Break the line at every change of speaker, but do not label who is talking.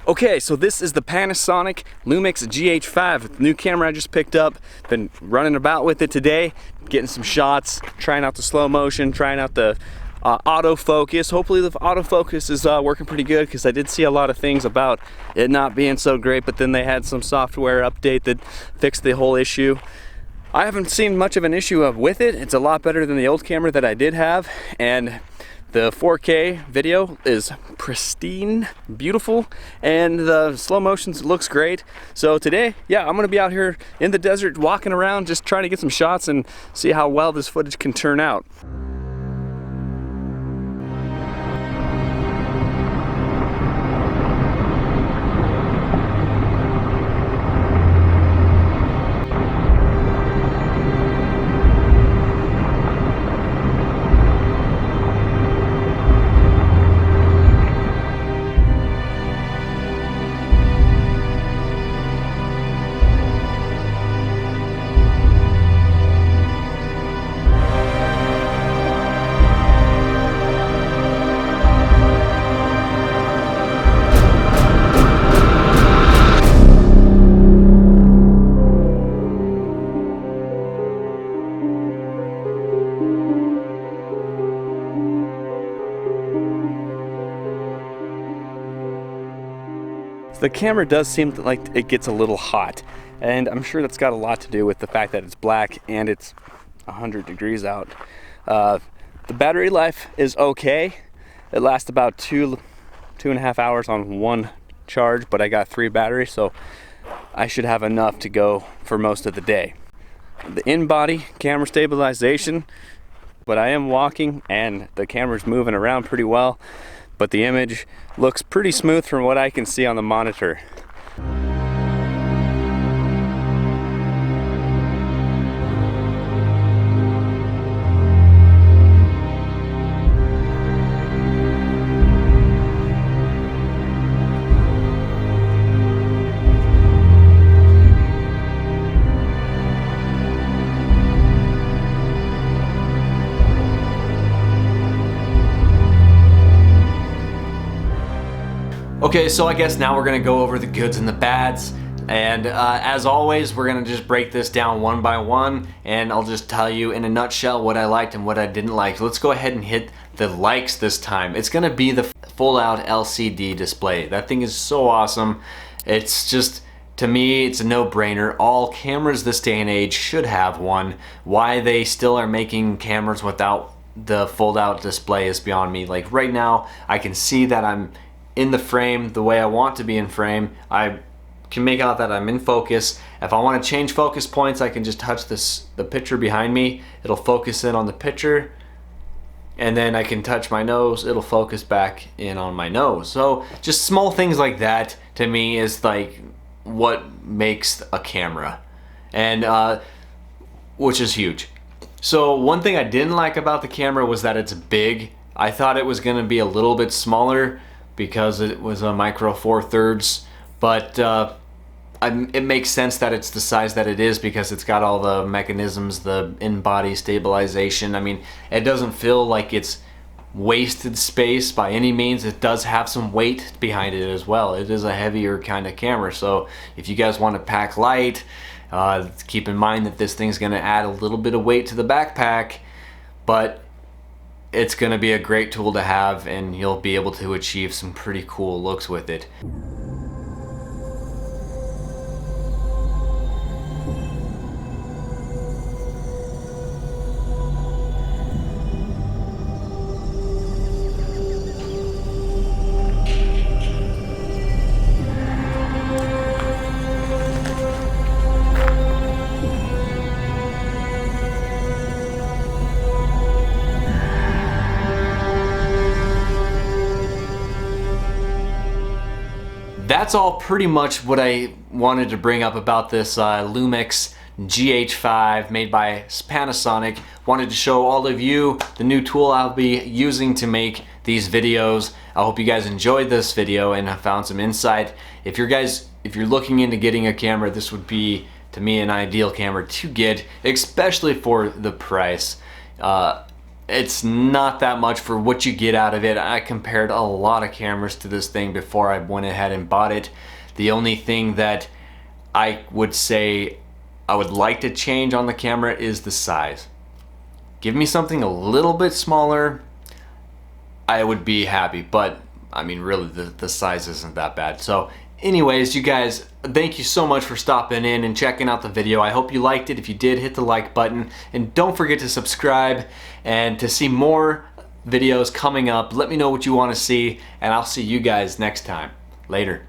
Okay, so this is the Panasonic Lumix GH5, the new camera I just picked up. Been running about with it today, getting some shots, trying out the slow motion, trying out the autofocus. Hopefully the autofocus is working pretty good, because I did see a lot of things about it not being so great, but then they had some software update that fixed the whole issue. I haven't seen much of an issue with it. It's a lot better than the old camera that I did have, and the 4K video is pristine, beautiful, and the slow motions looks great. So today, yeah, I'm gonna be out here in the desert walking around, just trying to get some shots and see how well this footage can turn out. The camera does seem like it gets a little hot, and I'm sure that's got a lot to do with the fact that it's black and it's 100 degrees out. The battery life is okay. It lasts about two and a half hours on one charge, but I got 3 batteries, so I should have enough to go for most of the day. The in-body camera stabilization, but I am walking and the camera's moving around pretty well, but the image looks pretty smooth from what I can see on the monitor.
Okay, so I guess now we're gonna go over the goods and the bads, and as always, we're gonna just break this down one by one, and I'll just tell you in a nutshell what I liked and what I didn't like. So let's go ahead and hit the likes this time. It's gonna be the full-out LCD display. That thing is so awesome. It's just, to me, it's a no-brainer. All cameras this day and age should have one. Why they still are making cameras without the fold-out display is beyond me. Like right now, I can see that I'm in the frame the way I want to be in frame. I can make out that I'm in focus. If I want to change focus points, I can just touch the picture behind me. It'll focus in on the picture, and then I can touch my nose. It'll focus back in on my nose. So just small things like that to me is like what makes a camera, and which is huge. So one thing I didn't like about the camera was that it's big. I thought it was going to be a little bit smaller because it was a micro 4/3, but it makes sense that it's the size that it is because it's got all the mechanisms, the in-body stabilization. I mean, it doesn't feel like it's wasted space by any means. It does have some weight behind it as well. It is a heavier kind of camera, so if you guys want to pack light, keep in mind that this thing's going to add a little bit of weight to the backpack, but it's going to be a great tool to have, and you'll be able to achieve some pretty cool looks with it. That's all pretty much what I wanted to bring up about this Lumix GH5 made by Panasonic. Wanted to show all of you the new tool I'll be using to make these videos. I hope you guys enjoyed this video and have found some insight. If you're looking into getting a camera, this would be, to me, an ideal camera to get, especially for the price. it's not that much for what you get out of it. I compared a lot of cameras to this thing before I went ahead and bought it. The only thing that I would say I would like to change on the camera is the size. Give me something a little bit smaller, I would be happy, but I mean really the size isn't that bad. So anyways, you guys, thank you so much for stopping in and checking out the video. I hope you liked it. If you did, hit the like button and don't forget to subscribe, and to see more videos coming up, let me know what you want to see, and I'll see you guys next time. Later.